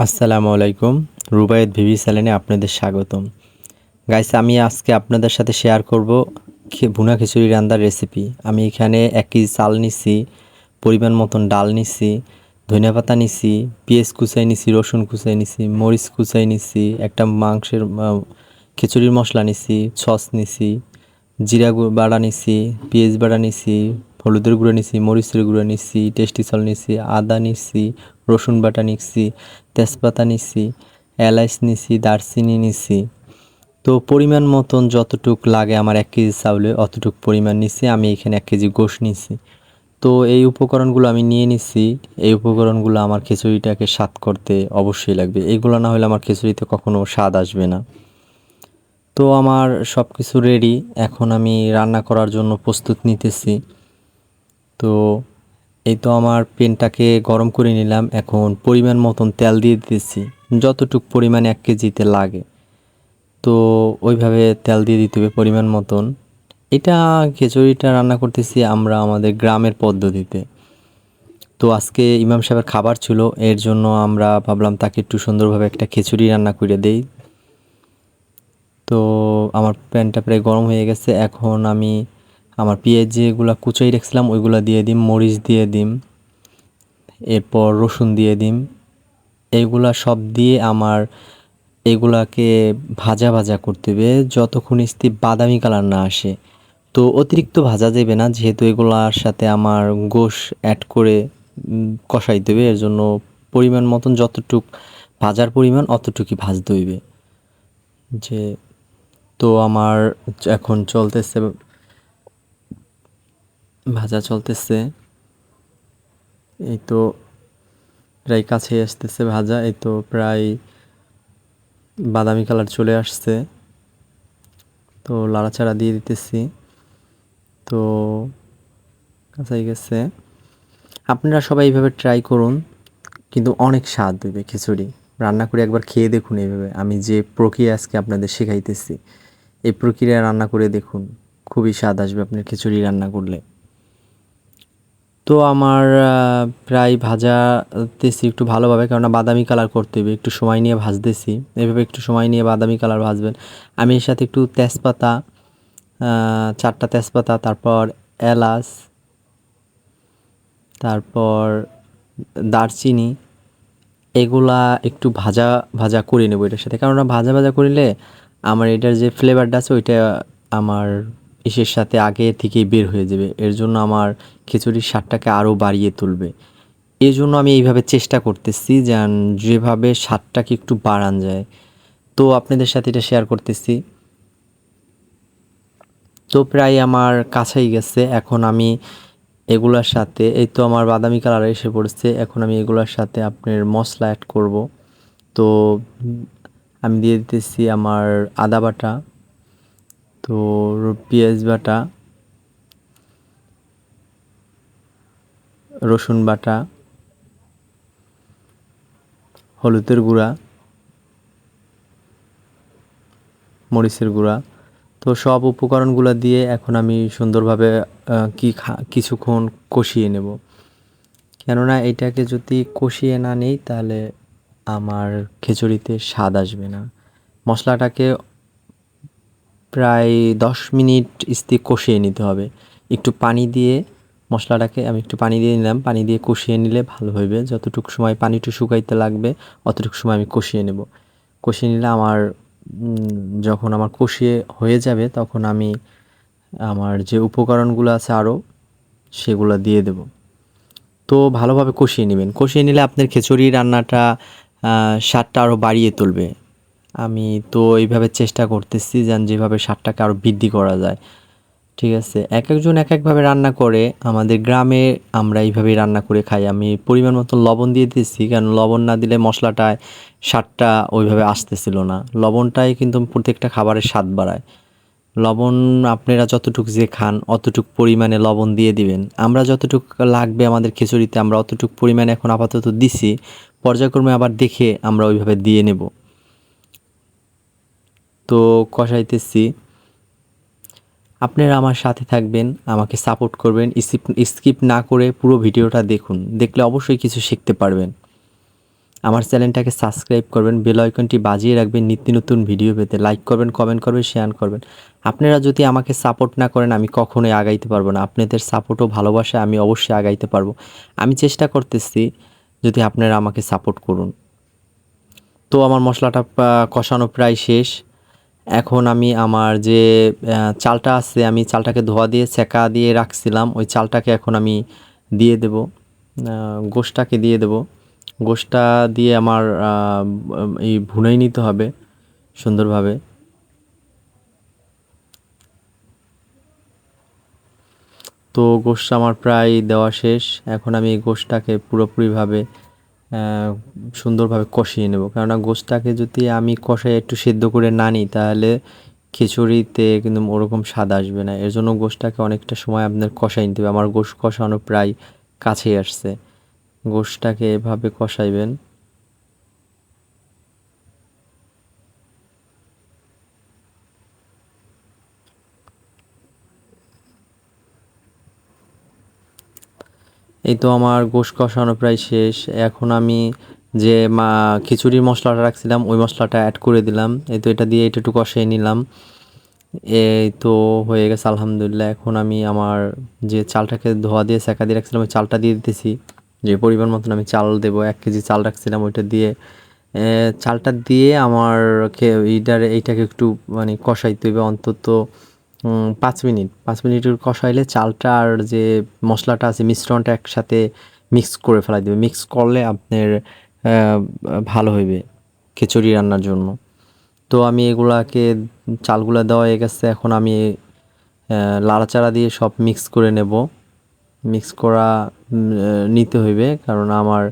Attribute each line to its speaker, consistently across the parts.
Speaker 1: আসসালামু আলাইকুম। রুবায়েত ভিভি চ্যানেলে আপনাদের স্বাগতম। গাইস, আমি আজকে আপনাদের সাথে শেয়ার করব ভুনা খিচুড়ি রান্নার রেসিপি। আমি এখানে 1 কেজি চাল নিছি, পরিমাণ মতন ডাল নিছি, ধনিয়া পাতা নিছি, পেঁয়াজ কুচাই নিছি, রসুন কুচাই নিছি, মরিচ কুচাই নিছি, একটা মাংসের খিচুড়ির মশলা নিছি, সস নিছি, জিরা বাটা নিছি, পেঁয়াজ বাটা নিছি, হলুদের গুঁড়ো নিছি, মরিচের গুঁড়ো নিছি, টেস্টি সল্ট নিছি, আদা নিছি, রসুন বাটা নিছি, তেজপাতা নিছি, এলাচ নিছি, দারচিনি নিছি। তো পরিমাণ মতন যতটুক লাগে আমার 1 কেজি চাউলে অতটুক পরিমাণ নিছি। আমি এখানে 1 কেজি গোশ নিছি। তো এই উপকরণগুলো আমি নিয়ে নিছি। এই উপকরণগুলো আমার খিচুড়িটাকে স্বাদ করতে অবশ্যই লাগবে। এগুলো না হলে আমার খিচুড়িতে কখনো স্বাদ আসবে না। তো আমার সব কিছু রেডি। এখন আমি রান্না করার জন্য প্রস্তুত নিতেছি। তো এই তো আমার প্যানটাকে গরম করে নিলাম। এখন পরিমাণ মতন তেল দিয়ে দিতেছি, যতটুক পরিমাণে 1 কেজিতে লাগে। তো ওইভাবে তেল দিয়ে দিতে হবে পরিমাণ মতন। এটা খিচুড়িটা রান্না করতেছি আমরা আমাদের গ্রামের পদ্ধতিতে। তো আজকে ইমাম সাহেবের খাবার ছিল, এর জন্য আমরা ভাবলাম তাকে একটু সুন্দরভাবে একটা খিচুড়ি রান্না করে দেই। তো আমার প্যানটা প্রায় গরম হয়ে গেছে। এখন আমি আমার পেঁয়াজ যেগুলো কুচাই রাখছিলাম ওইগুলো দিয়ে দিম, মরিচ দিয়ে দিম, এরপর রসুন দিয়ে দিম। এইগুলা সব দিয়ে আমার এগুলাকে ভাজা ভাজা করতে হবে যতক্ষণ বাদামি কালার না আসে। তো অতিরিক্ত ভাজা যাবে না, যেহেতু এগুলার সাথে আমার গোশ অ্যাড করে কষাইতে হবে। এর জন্য পরিমাণ মতন যতটুক ভাজার পরিমাণ অতটুকুই ভাজতে হইবে। যে তো আমার এখন চলতেছে, ভাজা চলতেছে। এই তো প্রায় কাছে আসতেছে ভাজা। এই তো প্রায় বাদামি কালার চলে আসছে। তো লাড়াচাড়া দিয়ে দিতেছি। তো কাঁচাই গেছে। আপনারা সবাই এইভাবে ট্রাই করুন, কিন্তু অনেক স্বাদ দেবে খিচুড়ি। রান্না করে একবার খেয়ে দেখুন এইভাবে। আমি যে প্রক্রিয়া আজকে আপনাদের শেখাইতেছি, এই প্রক্রিয়া রান্না করে দেখুন, খুবই স্বাদ আসবে আপনার খিচুড়ি রান্না করলে। তো আমার প্রায় ভাজাতেছি একটু ভালোভাবে, কেননা বাদামি কালার করতে হবে। একটু সময় নিয়ে ভাজতেছি, এভাবে একটু সময় নিয়ে বাদামি কালার ভাজবেন। আমি এর সাথে একটু তেজপাতা, 4টা তেজপাতা, তারপর এলাচ, তারপর দারচিনি, এগুলা একটু ভাজা ভাজা করে নেব এটার সাথে। কেননা ভাজা ভাজা করলে আমার এটার যে ফ্লেভারটা আছে ওইটা আমার ইসের সাথে আগে থেকেই বের হয়ে যাবে। এর জন্য আমার খিচুড়ির স্বাদটাকে আরও বাড়িয়ে তুলবে। এই জন্য আমি এইভাবে চেষ্টা করতেছি যেভাবে স্বাদটাকে একটু বাড়ান যায়। তো আপনাদের সাথে এটা শেয়ার করতেছি। তো প্রায় আমার কাছেই গেছে। এখন আমি এগুলার সাথে, এই তো আমার বাদামি কালার এসে পড়ছে। এখন আমি এগুলার সাথে আপনার মশলা অ্যাড করব। তো আমি দিয়ে দিতেছি আমার আদা বাটা, তো পেঁয়াজ বাটা, রসুন বাটা, হলুদের গুঁড়া, মরিচের গুঁড়া। তো সব উপকরণগুলো দিয়ে এখন আমি সুন্দরভাবে কিছুক্ষণ কষিয়ে নেব। কেননা এটাকে যদি কষিয়ে না নিই তাহলে আমার খিচুড়িতে স্বাদ আসবে না। মশলাটাকে প্রায় 10 মিনিট কষিয়ে নিতে হবে। একটু পানি দিয়ে মশলাটাকে আমি একটু পানি দিয়ে নিলাম। পানি দিয়ে কষিয়ে নিলে ভালো হবে। যতটুকু সময় পানিটা শুকাইতে লাগবে অতটুকু সময় আমি কষিয়ে নেব। কষিয়ে নিলে আমার যখন আমার কষিয়ে হয়ে যাবে তখন আমি আমার যে উপকরণগুলো আছে আরও সেগুলো দিয়ে দেব। তো ভালোভাবে কষিয়ে নেবেন। কষিয়ে নিলে আপনার খিচুড়ি রান্নাটা স্বাদটা আরও বাড়িয়ে তুলবে। আমি তো এইভাবে চেষ্টা করতেছি যেভাবে স্বাদটাকে আরও বৃদ্ধি করা যায়। ঠিক আছে, এক একজন এক একভাবে রান্না করে। আমাদের গ্রামে আমরা এইভাবেই রান্না করে খাই। আমি পরিমাণ মতো লবণ দিয়ে দিয়েছি, কারণ লবণ না দিলে মশলাটায় স্বাদটা ওইভাবে আসতেছিল না। লবণটাই কিন্তু প্রত্যেকটা খাবারের স্বাদ বাড়ায়। লবণ আপনারা যতটুক যে খান অতটুক পরিমাণে লবণ দিয়ে দিবেন। আমরা যতটুক লাগবে আমাদের খিচুড়িতে আমরা অতটুক পরিমাণে এখন আপাতত দিছি। পর্যায়ক্রমে আবার দেখে আমরা ওইভাবে দিয়ে নেব। তো কষাইতেছি। আপনারা আমার সাথে থাকবেন, আমাকে সাপোর্ট করবেন। স্কিপ না করে পুরো ভিডিওটা দেখুন। দেখলে অবশ্যই কিছু শিখতে পারবেন। আমার চ্যানেলটাকে সাবস্ক্রাইব করবেন, বেল আইকনটি বাজিয়ে রাখবেন নিত্য নতুন ভিডিও পেতে। লাইক করবেন, কমেন্ট করবেন, শেয়ার করবেন। আপনারা যদি আমাকে সাপোর্ট না করেন আমি কখনোই আগাইতে পারবো না। আপনাদের সাপোর্ট ও ভালোবাসায় আমি অবশ্যই আগাইতে পারবো। আমি চেষ্টা করতেছি, যদি আপনারা আমাকে সাপোর্ট করুন। তো আমার মশলাটা কষানো প্রায় শেষ। এখন আমি আমার যে চালটা আছে, আমি চালটাকে ধোয়া দিয়ে ছেঁকা দিয়ে রাখছিলাম, ওই চালটাকে এখন আমি দিয়ে দেব, গোশটাকে দিয়ে দেব। গোশটা দিয়ে আমার এই ভুনাই নিতে হবে সুন্দরভাবে। তো গোশটা আমার প্রায় দেওয়া শেষ। এখন আমি এই গোশটাকে পুরোপুরিভাবে সুন্দরভাবে কষিয়ে নেব, কেননা গোশটাকে যদি আমি কষাই একটু সেদ্ধ করে না নিই তাহলে খিচুড়িতে কিন্তু ওরকম স্বাদ আসবে না। এর জন্য গোশটাকে অনেকটা সময় আপনার কষাই নিতে হবে। আমার গোশ কষানো প্রায় কাছেই আসছে। গোশটাকে এভাবে কষাইবেন। এই তো আমার গোশ কষানো প্রায় শেষ। এখন আমি যে খিচুড়ির মশলাটা রাখছিলাম ওই মশলাটা অ্যাড করে দিলাম। এই তো এটা দিয়ে এটা একটু কষিয়ে নিলাম। এই তো হয়ে গেছে আলহামদুলিল্লাহ। এখন আমি আমার যে চালটাকে ধোয়া দিয়ে ছেঁকা দিয়ে রাখছিলাম ওই চালটা দিয়ে দিতেছি। যে পরিমাণ মতন আমি চাল দেবো, 1 কেজি চাল রাখছিলাম ওইটা দিয়ে চালটা দিয়ে আমার এইটাকে একটু মানে কষাইতে হবে অন্তত 5 মিনিট। 5 মিনিট কষাইলে চালটা আর যে মশলাটা আছে মিশ্রণটা একসাথে মিক্স করে ফেলাই দেবে। মিক্স করলে আপনার ভালো হইবে খিচুড়ি রান্নার জন্য। তো আমি এগুলাকে চালগুলা দেওয়া হয়ে গেছে। এখন আমি লাড়াচাড়া দিয়ে সব মিক্স করে নেব। মিক্স করা নিতে হইবে, কারণ আমার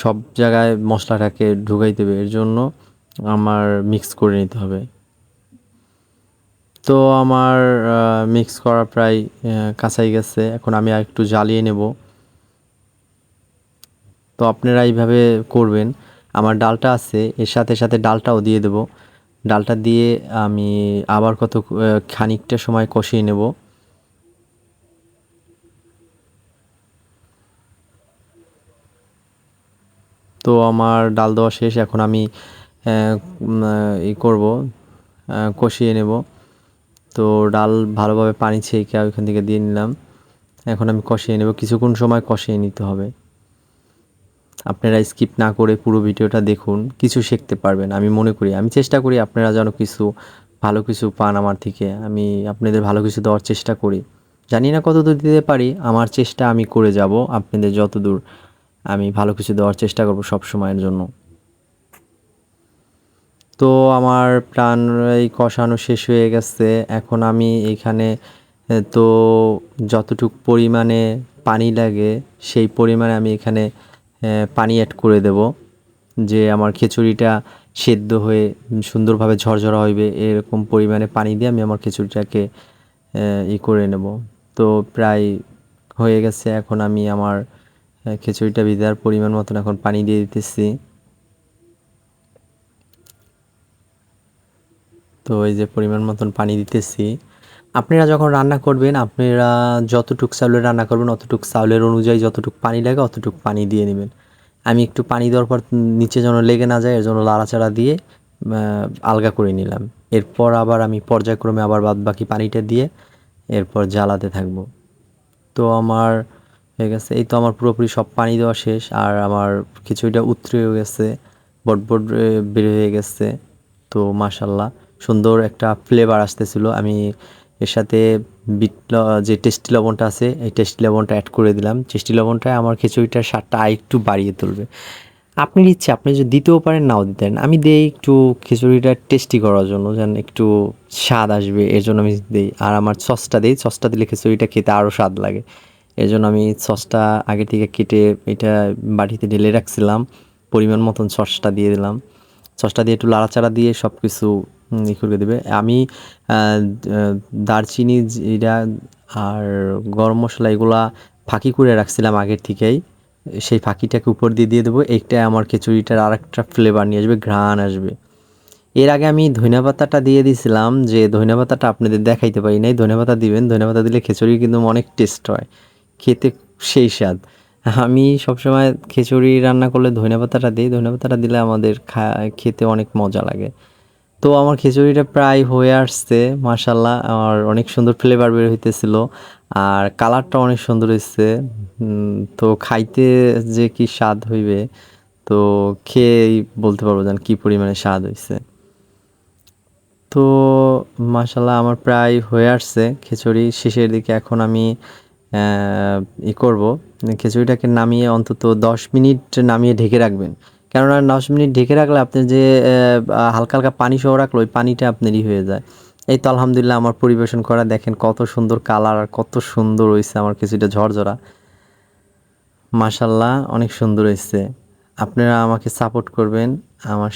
Speaker 1: সব জায়গায় মশলাটাকে ঢুকাইতে হবে। এর জন্য আমার মিক্স করে নিতে হবে। তো আমার মিক্স করা প্রায় কাছাই গেছে। এখন আমি আরেকটু জ্বালিয়ে নেব। তো আপনারা এইভাবে করবেন। আমার ডালটা আছে, এর সাথে সাথে ডালটাও দিয়ে দেব। ডালটা দিয়ে আমি আবার খানিকটা সময় কষিয়ে নেব। তো আমার ডাল দেওয়া শেষ। এখন আমি করব, কষিয়ে নেব। তো ডাল ভালোভাবে পানি ছেঁকে ওইখান থেকে দিয়ে নিলাম। এখন আমি কষিয়ে নেব, কিছুক্ষণ সময় কষিয়ে নিতে হবে। আপনারা স্কিপ না করে পুরো ভিডিওটা দেখুন, কিছু শিখতে পারবেন আমি মনে করি। আমি চেষ্টা করি আপনারা যেন ভালো কিছু পান আমার থেকে। আমি আপনাদের ভালো কিছু দেওয়ার চেষ্টা করি। জানি না কতদূর দিতে পারি, আমার চেষ্টা আমি করে যাব আপনাদের যতদূর। আমি ভালো কিছু দেওয়ার চেষ্টা করব সব সময়ের জন্য। তো আমার প্রাণ এই কষানো শেষ হয়ে গেছে। এখন আমি এইখানে তো যতটুক পরিমাণে পানি লাগে সেই পরিমাণে আমি এখানে পানি অ্যাড করে দেব, যে আমার খিচুড়িটা সেদ্ধ হয়ে সুন্দরভাবে ঝরঝরা হইবে এরকম পরিমাণে পানি দিয়ে আমি আমার খিচুড়িটাকে করে নেব। তো প্রায় হয়ে গেছে। এখন আমি আমার খিচুড়িটা ভিজার পরিমাণ মতন এখন পানি দিয়ে দিতেছি। তো এই যে পরিমাণ মতন পানি দিতেছি। আপনারা যখন রান্না করবেন, আপনারা যতটুক চাউলের রান্না করবেন অতটুক চাউলের অনুযায়ী যতটুক পানি লাগে অতটুক পানি দিয়ে নেবেন। আমি একটু পানি দেওয়ার পর নিচে যেন লেগে না যায় এর জন্য লাড়াচাড়া দিয়ে আলগা করে নিলাম। এরপর আবার আমি পর্যায়ক্রমে আবার বাদবাকি পানিটা দিয়ে এরপর জ্বালাতে থাকবো। তো আমার হয়ে গেছে। এই তো আমার পুরোপুরি সব পানি দেওয়া শেষ। আর আমার খিচুড়িটা উতরেও গেছে, বটবট বের হয়ে গেছে। তো মাশাল্লাহ সুন্দর একটা ফ্লেভার আসতেছিল। আমি এর সাথে যে টেস্টি লবণটা আছে এই টেস্টি লবণটা অ্যাড করে দিলাম। টেস্টি লবণটা আমার খিচুড়িটার স্বাদটা আরেকটু বাড়িয়ে তুলবে। আপনার ইচ্ছা, আপনি যদি দিতেও পারেন নাও দিতে পারেন। আমি দেই একটু খিচুড়িটা টেস্টি করার জন্য, যেন একটু স্বাদ আসবে এর জন্য আমি দেই। আর আমার সসটা দিই, সসটা দিলে খিচুড়িটা খেতে আরও স্বাদ লাগে। এর জন্য আমি সসটা আগে থেকে কেটে এটা বাটিতে ঢেলে রাখছিলাম। পরিমাণ মতন সসটা দিয়ে দিলাম। সসটা দিয়ে একটু লাড়াচাড়া দিয়ে সব কিছু করে দেবে। আমি দারচিনি, জিরা আর গরম মশলা এগুলা ফাঁকি করে রাখছিলাম আগের থেকেই। সেই ফাঁকিটাকে উপর দিয়ে দিয়ে দেবো। এইটা আমার খিচুড়িটার আরেকটা ফ্লেভার নিয়ে আসবে, ঘ্রাণ আসবে। এর আগে আমি ধনিয়াপাতাটা দিয়ে দিয়েছিলাম, যে ধনিয়াপাতাটা আপনাদের দেখাইতে পারি নাই। ধনিয়াপাতা দিবেন, ধনিয়াপাতা দিলে খিচুড়ি কিন্তু অনেক টেস্ট হয়, খেতে সেই স্বাদ। আমি সবসময় খিচুড়ি রান্না করলে ধনেপাতাটা দিই। ধনেপাতাটা দিলে আমাদের খেতে অনেক মজা লাগে। তো আমার খিচুড়িটা প্রায় হয়ে আসছে। মাশাআল্লাহ আমার অনেক সুন্দর ফ্লেভার বের হইতেছিল। আর কালারটা অনেক সুন্দর হইছে। তো খাইতে যে কি স্বাদ হইবে, তো খেয়েই বলতে পারবো যে কি পরিমাণে স্বাদ হইছে। তো মাশাআল্লাহ আমার প্রায় হয়ে আসছে খিচুড়ি শেষের দিকে। এখন আমি করব, খিচুড়িটাকে নামিয়ে অন্তত 10 মিনিট নামিয়ে ঢেকে রাখবেন। কেননা 10 মিনিট ঢেকে রাখলে আপনি যে হালকা হালকা পানি সহ রাখলে ওই পানিটা আপনারই হয়ে যায়। এই তো আলহামদুলিল্লাহ আমার পরিবেশন করা দেখেন কত সুন্দর কালার আর কত সুন্দর হইছে আমার খিচুড়িটা ঝরঝরা। মাশাআল্লাহ অনেক সুন্দর হইছে। আপনারা আমাকে সাপোর্ট করবেন। আমার